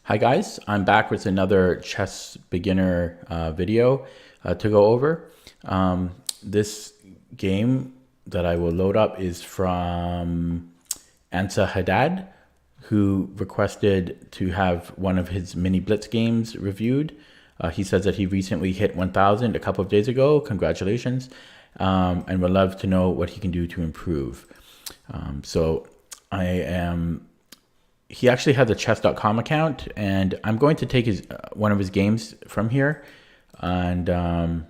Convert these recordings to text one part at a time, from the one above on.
Hi guys, I'm back with another chess beginner video to go over. This game that I will load up is from Ansahaddad, who requested to have one of his mini blitz games reviewed. He says that he recently hit 1,000 a couple of days ago. Congratulations, and would love to know what he can do to improve. He actually has a chess.com account, and I'm going to take his one of his games from here, and and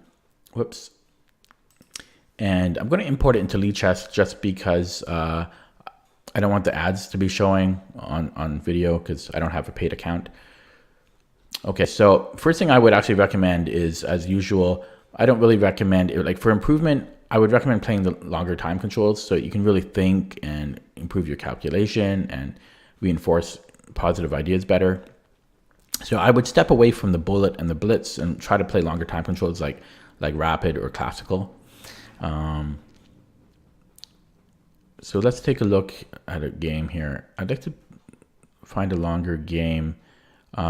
I'm going to import it into Lead Chess just because I don't want the ads to be showing on video because I don't have a paid account. Okay, so first thing I would actually recommend is, as usual, I don't really recommend it. Like for improvement, I would recommend playing the longer time controls so you can really think and improve your calculation and reinforce positive ideas better. So I would step away from the bullet and the blitz and try to play longer time controls like rapid or classical. So let's take a look at a game here. I'd like to find a longer game.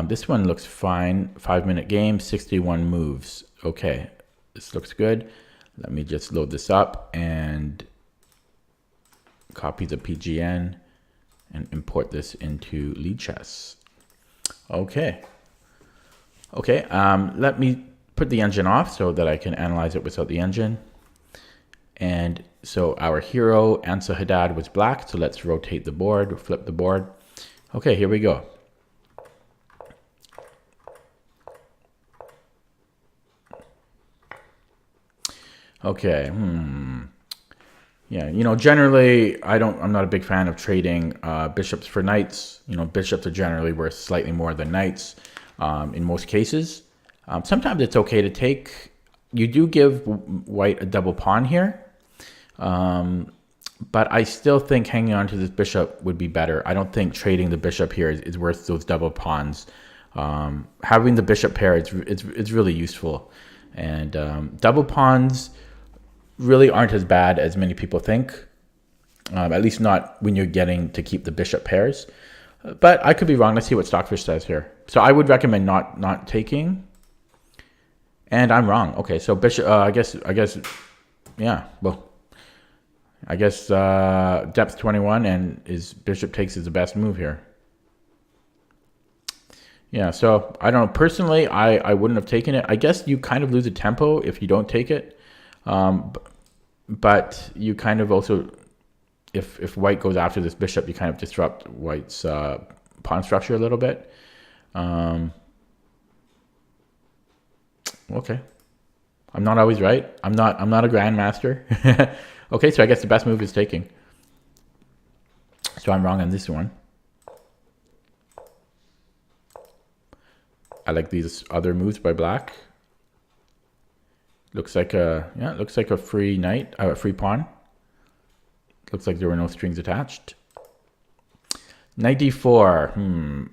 This one looks fine. 5-minute game, 61 moves. Okay, this looks good. Let me just load this up and copy the PGN and import this into Lead Chess. Okay. Let me put the engine off so that I can analyze it without the engine. And so our hero, Ansahaddad, was black. So let's rotate the board, or flip the board. Okay, here we go. Okay. Yeah, generally I'm not a big fan of trading bishops for knights. Bishops are generally worth slightly more than knights in most cases. Sometimes it's okay to take. You do give white a double pawn here, but I still think hanging on to this bishop would be better. I don't think trading the bishop here is worth those double pawns. Having the bishop pair, it's really useful, and double pawns really aren't as bad as many people think, at least not when you're getting to keep the bishop pairs. But I could be wrong. Let's see what Stockfish says here. So I would recommend not taking, and I'm wrong. Okay, so bishop. Yeah. Well, I guess depth 21 and his bishop takes is the best move here. Yeah. So I don't know. Personally, I wouldn't have taken it. I guess you kind of lose a tempo if you don't take it. But you kind of also, if white goes after this bishop, you kind of disrupt white's pawn structure a little bit. Okay, I'm not always right. I'm not a grandmaster. Okay, so I guess the best move is taking. So I'm wrong on this one. I like these other moves by black. Looks like a free knight, a free pawn. Looks like there were no strings attached. Knight d4.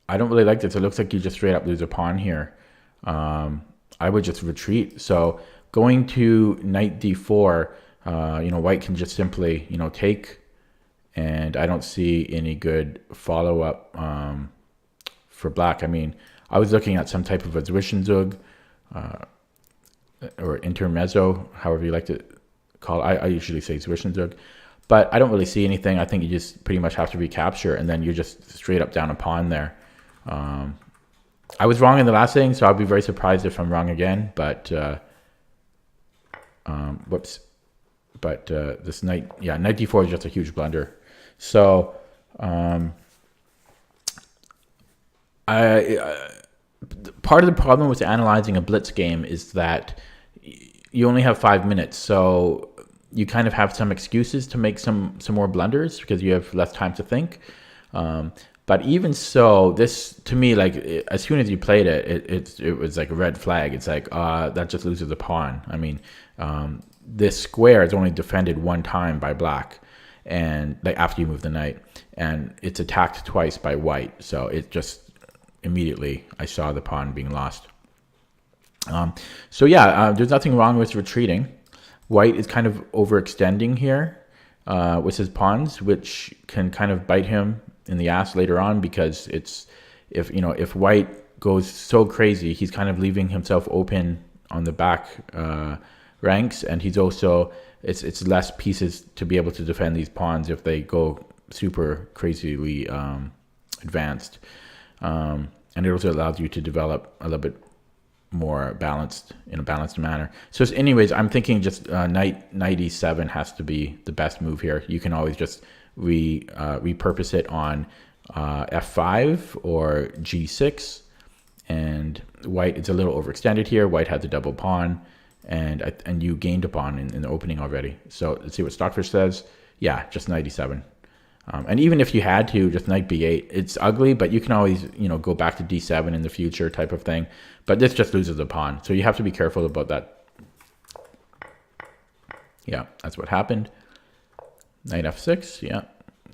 I don't really like this. It looks like you just straight up lose a pawn here. I would just retreat. So going to knight d4, white can just simply, take, and I don't see any good follow up for black. I mean, I was looking at some type of a Zwischenzug, or intermezzo, however you like to call it. I usually say Zwischenzug, but I don't really see anything. I think you just pretty much have to recapture, and then you're just straight up down a pawn there. I was wrong in the last thing, so I'll be very surprised if I'm wrong again. But whoops. But this knight d4 is just a huge blunder. So part of the problem with analyzing a blitz game is that you only have 5 minutes, so you kind of have some excuses to make some more blunders because you have less time to think. But even so, this to me, like as soon as you played it, it was like a red flag. It's like that just loses a pawn. I mean, this square is only defended one time by black, and like after you move the knight, and it's attacked twice by white. So it just immediately I saw the pawn being lost. There's nothing wrong with retreating. White is kind of overextending here with his pawns, which can kind of bite him in the ass later on because if white goes so crazy, he's kind of leaving himself open on the back ranks, and he's also it's less pieces to be able to defend these pawns if they go super crazily advanced, and it also allows you to develop a little bit more balanced in a balanced manner. So anyways, I'm thinking just knight e7 has to be the best move here. You can always just repurpose it on f5 or g6, and white, it's a little overextended here. White had the double pawn, and you gained a pawn in the opening already. So let's see what Stockfish says. Yeah, just knight e7. And even if you had to, just knight b8, it's ugly, but you can always, go back to d7 in the future type of thing. But this just loses a pawn, so you have to be careful about that. Yeah, that's what happened. Knight f6, yeah.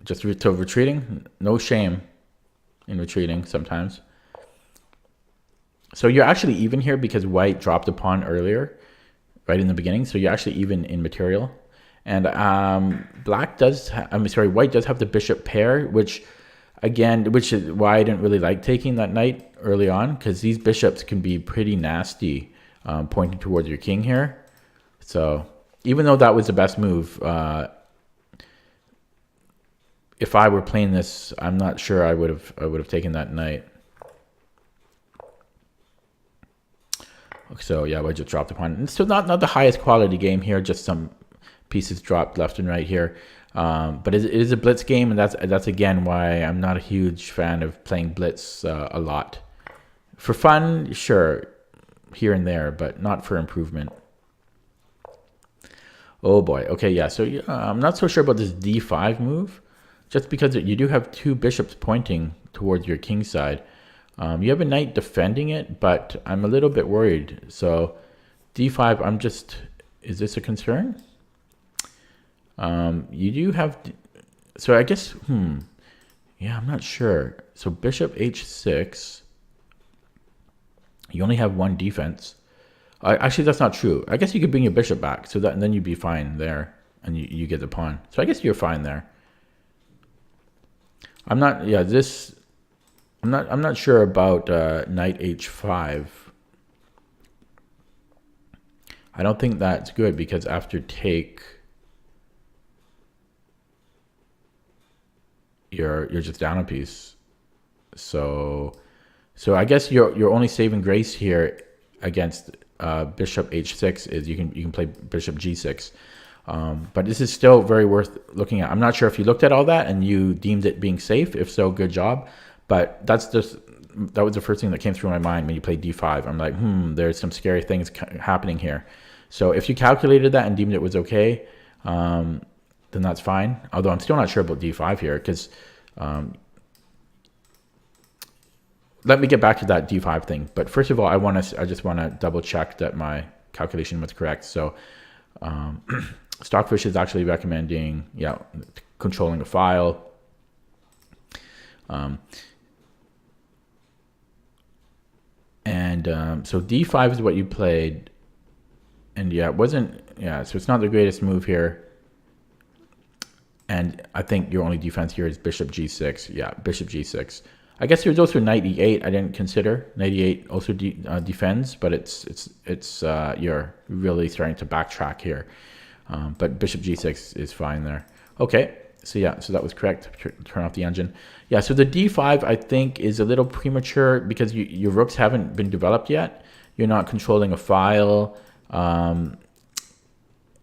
Just retreating, no shame in retreating sometimes. So you're actually even here because white dropped a pawn earlier, right in the beginning. So you're actually even in material. And white does have the bishop pair, which is why I didn't really like taking that knight early on, because these bishops can be pretty nasty pointing towards your king here. So even though that was the best move, if I were playing this, I'm not sure I would have taken that knight. So yeah, I just dropped the pawn. And so not the highest quality game here, just some pieces dropped left and right here. But it is a blitz game, and that's again why I'm not a huge fan of playing blitz a lot. For fun, sure, here and there, but not for improvement. Oh boy. Okay, yeah. So I'm not so sure about this d5 move, just because you do have two bishops pointing towards your king side. You have a knight defending it, but I'm a little bit worried. So d5, is this a concern? You do have, so I guess, yeah, I'm not sure. So bishop h6, you only have one defense. Actually, that's not true. I guess you could bring your bishop back, and then you'd be fine there, and you get the pawn. So I guess you're fine there. I'm not sure about knight h5. I don't think that's good, because after take, you're just down a piece. So I guess your only saving grace here against bishop h6 is you can play bishop g6. But this is still very worth looking at. I'm not sure if you looked at all that and you deemed it being safe. If so, good job. But that was the first thing that came through my mind when you played d5. I'm like, there's some scary things happening here. So if you calculated that and deemed it was okay, then that's fine. Although I'm still not sure about d5 here, because let me get back to that d5 thing. But first of all, I just want to double check that my calculation was correct. So Stockfish is actually recommending, controlling a file. So d5 is what you played, and so it's not the greatest move here. And I think your only defense here is bishop g6. Yeah, bishop g6. I guess there's also knight e8. I didn't consider knight e8 also defends, but it's you're really starting to backtrack here. But bishop g6 is fine there. Okay, so that was correct. Turn off the engine. Yeah, so the d5 I think is a little premature because your rooks haven't been developed yet. You're not controlling a file,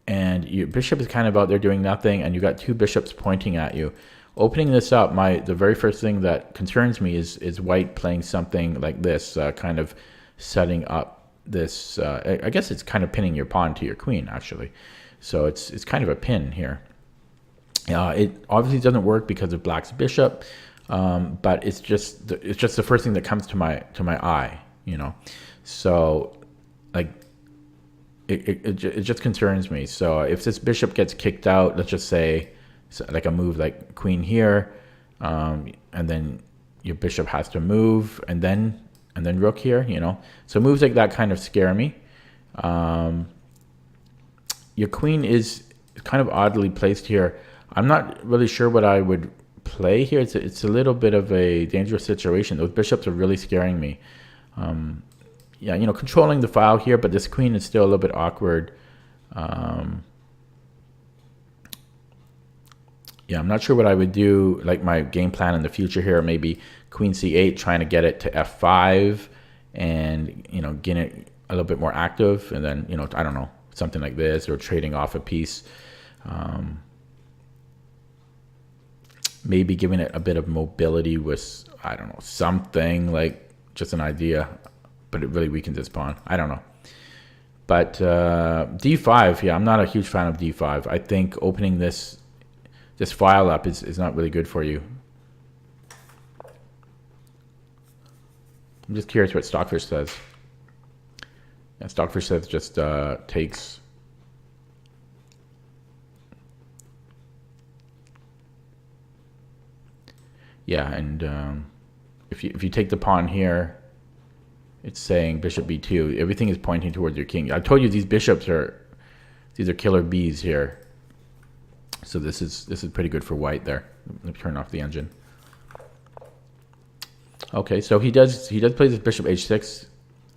and your bishop is kind of out there doing nothing, and you got two bishops pointing at you. Opening this up, the very first thing that concerns me is white playing something like this, kind of setting up this. I guess it's kind of pinning your pawn to your queen, actually. So it's kind of a pin here. It obviously doesn't work because of black's bishop, but it's just the first thing that comes to my eye, So like it just concerns me. So if this bishop gets kicked out, let's just say, like a move like queen here, and then your bishop has to move, and then rook here, So moves like that kind of scare me. Your queen is kind of oddly placed here. I'm not really sure what I would play here. It's a little bit of a dangerous situation. Those bishops are really scaring me. Yeah, you know, controlling the file here, but this queen is still a little bit awkward. Yeah, I'm not sure what I would do, like my game plan in the future here. Maybe queen c8, trying to get it to f5 and, you know, get it a little bit more active. And then, you know, I don't know, something like this, or trading off a piece. Maybe giving it a bit of mobility with, I don't know, something like just an idea, but it really weakens its pawn. I don't know. But d5, yeah, I'm not a huge fan of d5. I think opening this file up is not really good for you. I'm just curious what Stockfish says. Yeah, Stockfish says just takes. Yeah, and if you take the pawn here, it's saying bishop b2. Everything is pointing towards your king. I told you these bishops these are killer bees here. So this is pretty good for white there. Let me turn off the engine. Okay, so he does play this bishop h6,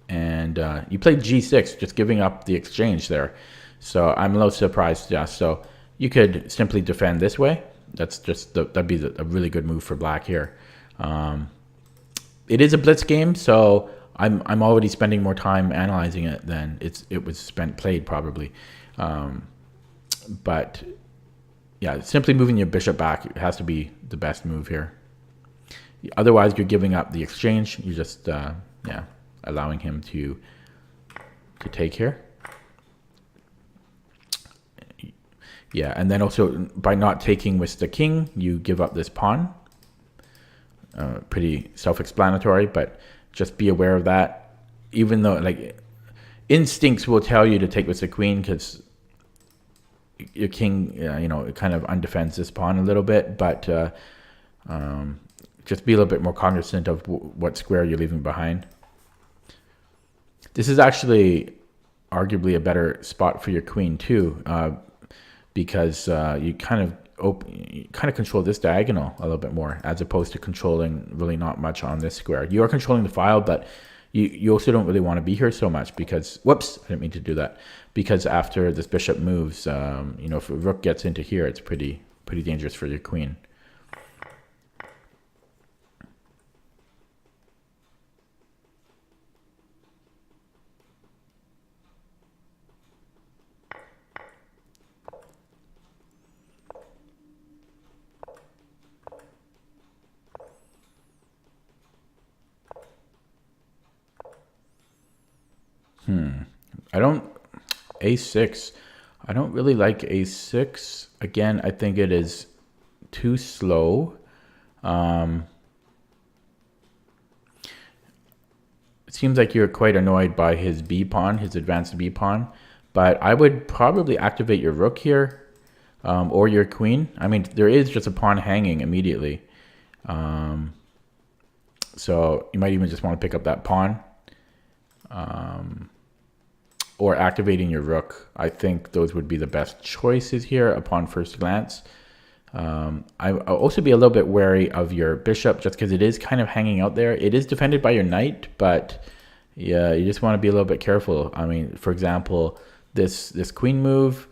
and you played g6, just giving up the exchange there. So I'm a little surprised. Yeah, so you could simply defend this way. That's just that'd be a really good move for black here. It is a blitz game, so I'm already spending more time analyzing it than it was played probably. But yeah, simply moving your bishop back has to be the best move here. Otherwise, you're giving up the exchange. You're just yeah, allowing him to take here. Yeah, and then also by not taking with the king, you give up this pawn. Pretty self-explanatory, but just be aware of that. Even though, like, instincts will tell you to take with the queen because your king, you know, it kind of undefends this pawn a little bit, but just be a little bit more cognizant of what square you're leaving behind. This is actually arguably a better spot for your queen too, because you kind of control this diagonal a little bit more, as opposed to controlling really not much on this square. You are controlling the file, but you also don't really want to be here so much because, whoops, I didn't mean to do that. Because after this bishop moves, you know, if a rook gets into here, it's pretty dangerous for your queen. A6. I don't really like A6. Again, I think it is too slow. It seems like you're quite annoyed by his B pawn, his advanced B pawn. But I would probably activate your rook here, or your queen. I mean, there is just a pawn hanging immediately. So you might even just want to pick up that pawn. Or activating your rook. I think those would be the best choices here upon first glance. I'll also be a little bit wary of your bishop just because it is kind of hanging out there. It is defended by your knight, but yeah, you just want to be a little bit careful. I mean, for example, this queen move,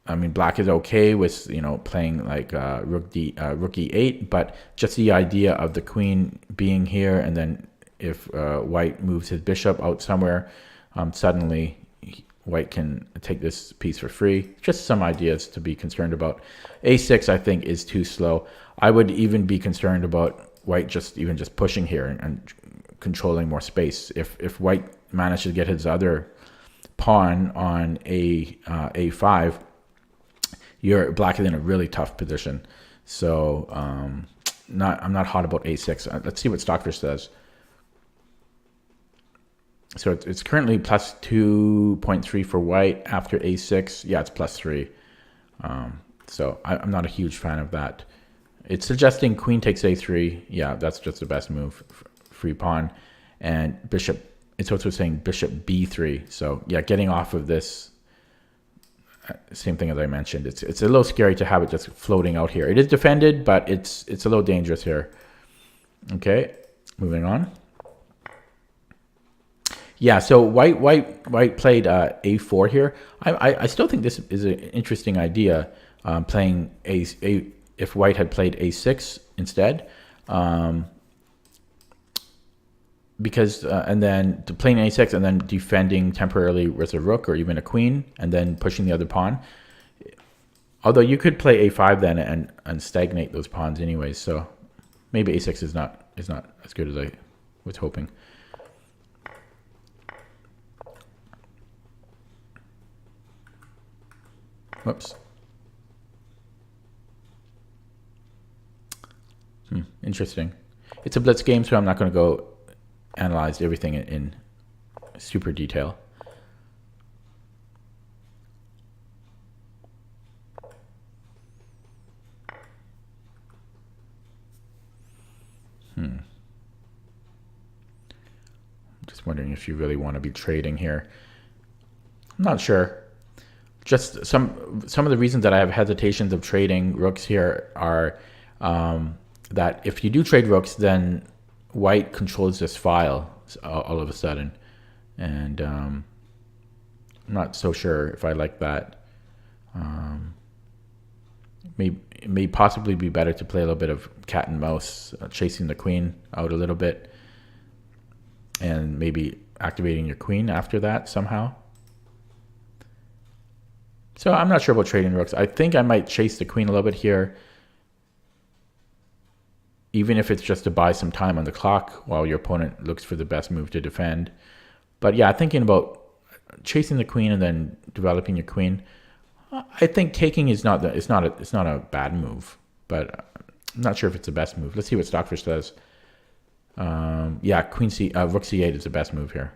I mean, black is okay with, you know, playing like rook e8, but just the idea of the queen being here, and then if white moves his bishop out somewhere, suddenly white can take this piece for free. Just some ideas to be concerned about. A6, I think, is too slow. I would even be concerned about white just pushing here and controlling more space. If white manages to get his other pawn on A5, black is in a really tough position. So I'm not hot about A6. Let's see what Stockfish says. So it's currently plus 2.3 for white after A6. Yeah, it's plus 3. So I'm not a huge fan of that. It's suggesting queen takes A3. Yeah, that's just the best move. Free pawn. And bishop, it's also saying bishop B3. So yeah, getting off of this same thing as I mentioned. It's a little scary to have it just floating out here. It is defended, but it's a little dangerous here. Okay, moving on. Yeah, so white played a4 here. I still think this is an interesting idea. Playing a if white had played a6 instead, because and then playing a6 and then defending temporarily with a rook or even a queen, and then pushing the other pawn. Although you could play a5 then and stagnate those pawns anyways. So maybe a6 is not as good as I was hoping. Whoops. Interesting. It's a blitz game, so I'm not going to go analyze everything in super detail. Just wondering if you really want to be trading here. I'm not sure. Just some of the reasons that I have hesitations of trading rooks here are that if you do trade rooks, then white controls this file all of a sudden, and I'm not so sure if I like that. It may possibly be better to play a little bit of cat and mouse, chasing the queen out a little bit, and maybe activating your queen after that somehow. So I'm not sure about trading rooks. I think I might chase the queen a little bit here, even if it's just to buy some time on the clock while your opponent looks for the best move to defend. But yeah, thinking about chasing the queen and then developing your queen, I think taking is not a bad move, but I'm not sure if it's the best move. Let's see what Stockfish says. Yeah, rook c8 is the best move here.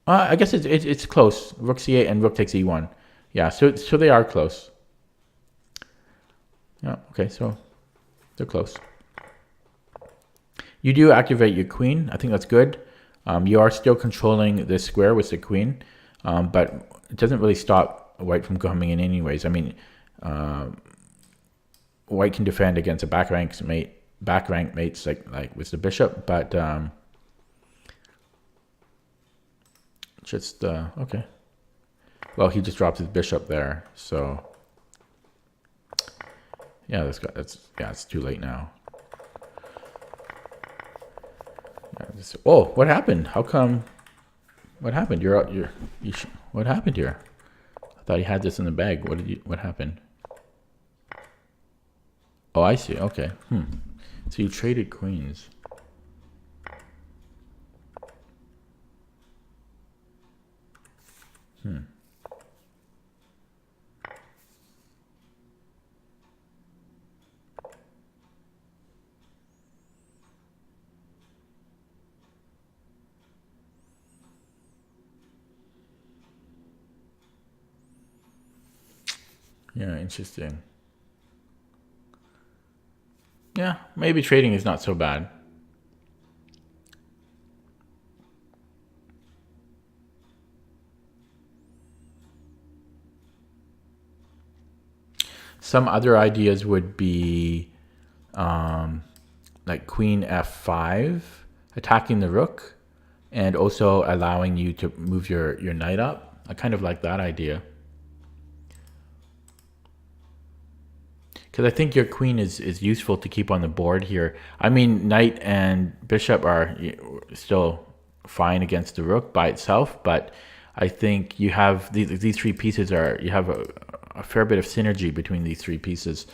I guess it's close. Rook c8 and rook takes e1. Yeah, so they are close. Yeah, okay, so they're close. You do activate your queen. I think that's good. You are still controlling this square with the queen, but it doesn't really stop white from coming in anyways. I mean, white can defend against a back rank mates like with the bishop, but okay. Well, he just dropped his bishop there, so yeah, it's too late now. Oh, what happened? How come? What happened? What happened here? I thought he had this in the bag. What happened? Oh, I see. Okay. So you traded queens. Yeah, interesting. Yeah, maybe trading is not so bad. Some other ideas would be like queen f5, attacking the rook, and also allowing you to move your knight up. I kind of like that idea. Because I think your queen is useful to keep on the board here. I mean, knight and bishop are still fine against the rook by itself, but I think you have these three pieces you have a fair bit of synergy between these three pieces.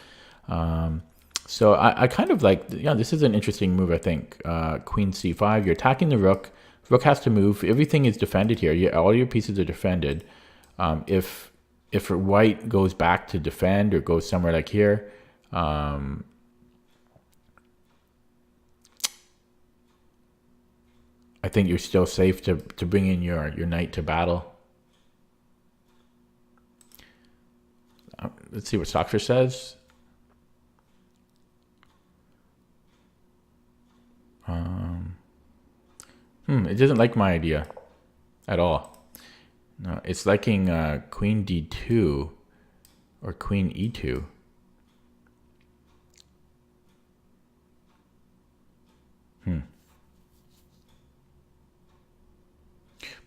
So I kind of like, yeah, this is an interesting move, I think. Queen c5, you're attacking the rook. Rook has to move. Everything is defended here. All your pieces are defended. If white goes back to defend or goes somewhere like here, I think you're still safe to bring in your knight to battle. Let's see what Stockfish says. It doesn't like my idea at all. No, it's liking queen d2 or queen e2.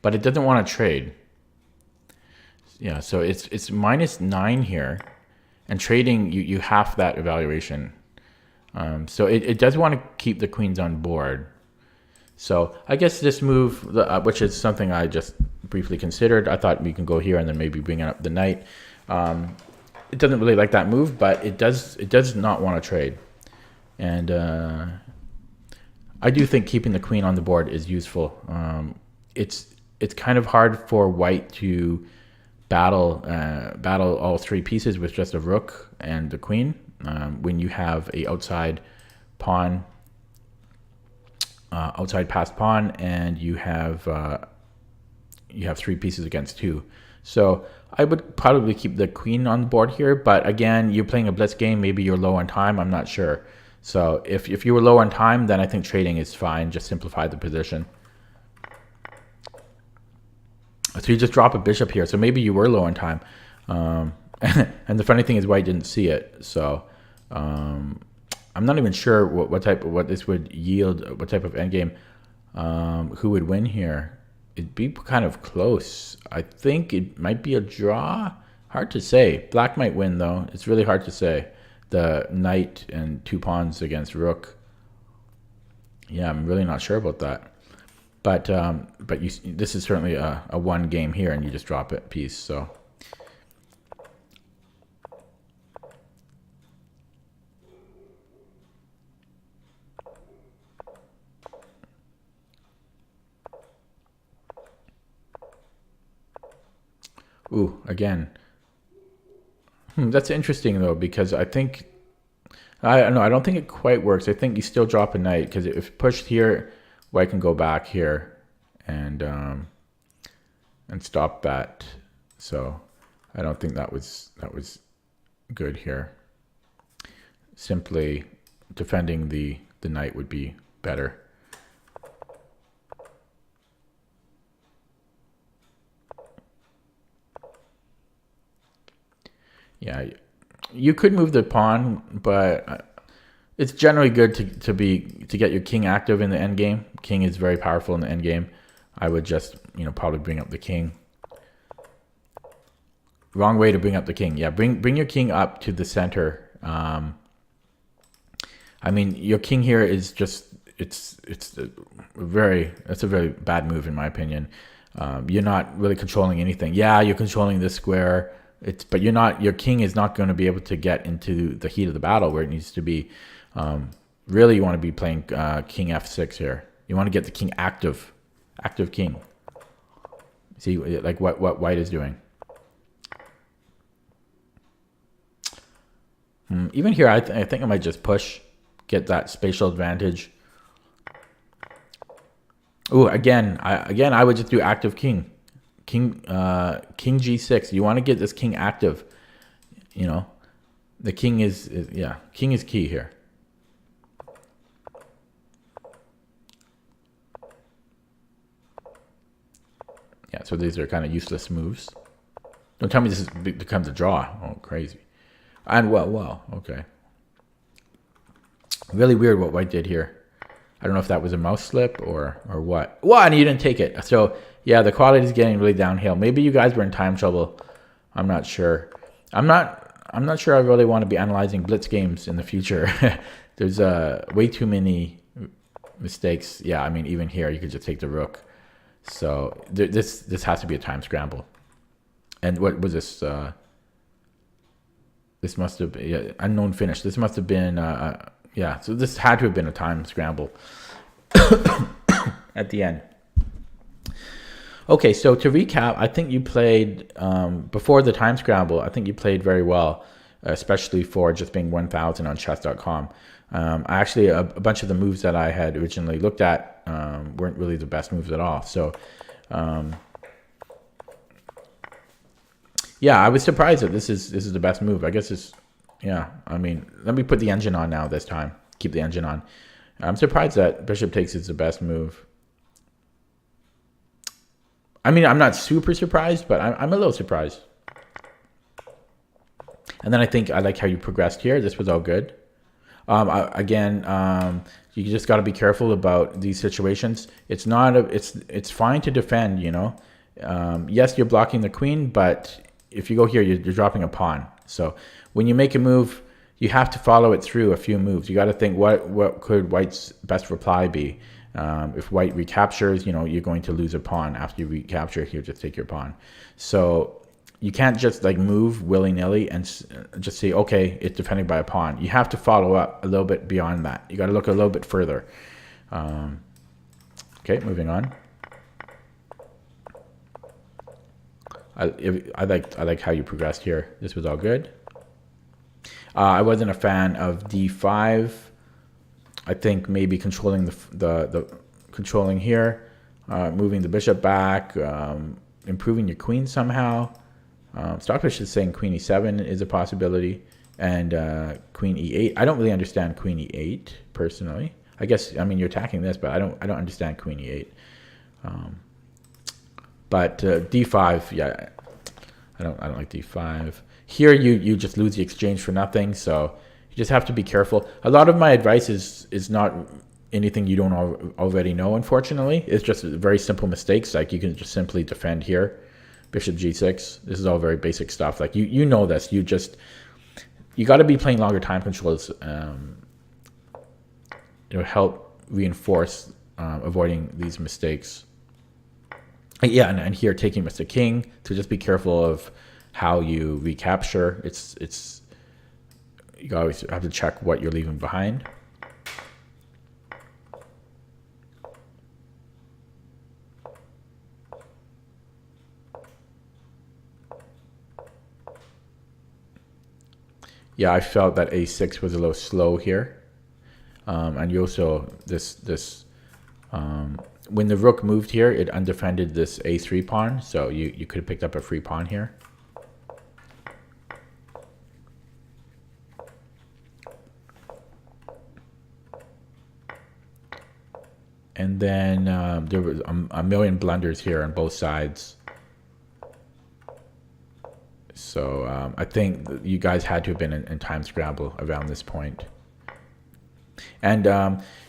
But it doesn't want to trade. Yeah, so it's -9 here, and trading you half that evaluation. So it does want to keep the queens on board. So I guess this move, which is something I just briefly considered, I thought we can go here and then maybe bring up the knight. It doesn't really like that move, but it does not want to trade. And I do think keeping the queen on the board is useful. It's kind of hard for white to battle all three pieces with just a rook and the queen when you have a outside pawn, outside passed pawn, and you have three pieces against two. So I would probably keep the queen on the board here, but again, you're playing a blitz game. Maybe you're low on time. I'm not sure. So if you were low on time, then I think trading is fine. Just simplify the position. So you just drop a bishop here. So maybe you were low on time. And the funny thing is white didn't see it. So I'm not even sure what this would yield, what type of endgame, who would win here. It'd be kind of close. I think it might be a draw. Hard to say. Black might win, though. It's really hard to say. The knight and two pawns against rook. Yeah, I'm really not sure about that. But this is certainly a one game here, and you just drop it piece. So ooh, again. That's interesting though, because I think I don't think it quite works. I think you still drop a knight, because if pushed here, white can go back here and stop that. So I don't think that was good here. Simply defending the knight would be better. Yeah, you could move the pawn, but it's generally good to get your king active in the end game. King is very powerful in the end game. I would just probably bring up the king. Wrong way to bring up the king. Yeah, bring your king up to the center. I mean, your king here is just it's a very bad move in my opinion. You're not really controlling anything. Yeah, you're controlling this square. But you're not. Your king is not going to be able to get into the heat of the battle where it needs to be. Really, you want to be playing king f6 here. You want to get the king active king. See, like what white is doing. Even here, I think I might just push, get that spatial advantage. Ooh, again, I would just do active king. King g6. You want to get this king active. The king is king is key here. Yeah, so these are kind of useless moves. Don't tell me this becomes a draw. Oh, crazy. And well, okay. Really weird what white did here. I don't know if that was a mouse slip or what. What? And you didn't take it. So yeah, the quality is getting really downhill. Maybe you guys were in time trouble. I'm not sure. I'm not sure I really want to be analyzing blitz games in the future. There's way too many mistakes. Yeah, I mean, even here you could just take the rook. So this has to be a time scramble. And what was this? This must have been unknown finish. This must have been yeah. So this had to have been a time scramble at the end. Okay, so to recap, I think you played before the time scramble. I think you played very well, especially for just being 1,000 on chess.com. Actually, a bunch of the moves that I had originally looked at weren't really the best moves at all. So, yeah, I was surprised that this is the best move. I guess it's, yeah. I mean, let me put the engine on now this time. Keep the engine on. I'm surprised that bishop takes is the best move. I mean, I'm not super surprised, but I'm a little surprised. And then I like how you progressed here. This was all good. You just got to be careful about these situations. It's fine to defend, you know. Yes, you're blocking the queen, but if you go here, you're dropping a pawn. So when you make a move, you have to follow it through a few moves. You got to think what could white's best reply be. If white recaptures, you know, you're going to lose a pawn. After you recapture, he'll just take your pawn. So you can't just like move willy-nilly and just say, okay, it's defended by a pawn. You have to follow up a little bit beyond that. You got to look a little bit further. Okay, moving on. I like how you progressed here. This was all good. I wasn't a fan of d5. I think maybe controlling the controlling here, moving the bishop back, improving your queen somehow. Stockfish is saying queen e7 is a possibility, and queen e8. I don't really understand queen e8 personally. I guess, I mean, you're attacking this, but I don't understand queen e8. But d5, yeah, I don't like d5. Here you just lose the exchange for nothing, so you just have to be careful. A lot of my advice is not anything you don't already know, unfortunately. It's just very simple mistakes. Like you can just simply defend here. Bishop g6. This is all very basic stuff. Like you know this. You got to be playing longer time controls. It'll help reinforce avoiding these mistakes. Yeah, and here taking Mr. King, to just be careful of how you recapture. You always have to check what you're leaving behind. Yeah, I felt that a6 was a little slow here, and you also when the rook moved here, it undefended this a3 pawn, so you could have picked up a free pawn here. And then there was a million blunders here on both sides. So I think you guys had to have been in time scramble around this point. And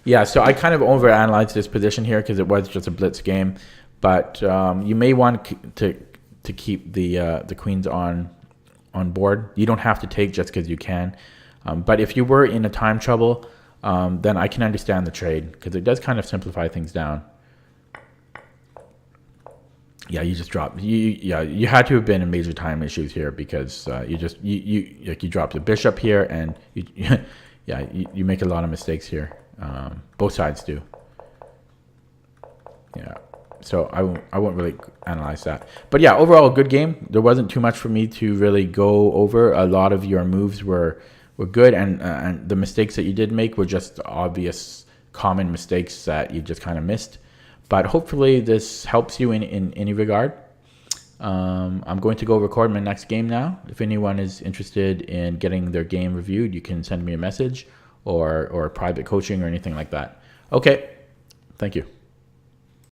yeah, so I kind of overanalyzed this position here because it was just a blitz game. But you may want to keep the queens on board. You don't have to take just because you can. But if you were in a time trouble, then I can understand the trade because it does kind of simplify things down. Yeah, you just dropped. You had to have been in major time issues here because you dropped the bishop here, and you make a lot of mistakes here. Both sides do. Yeah, so I won't really analyze that. But yeah, overall, a good game. There wasn't too much for me to really go over. A lot of your moves were good, and the mistakes that you did make were just obvious, common mistakes that you just kind of missed. But hopefully this helps you in any regard. I'm going to go record my next game now. If anyone is interested in getting their game reviewed, you can send me a message or private coaching or anything like that. Okay, thank you.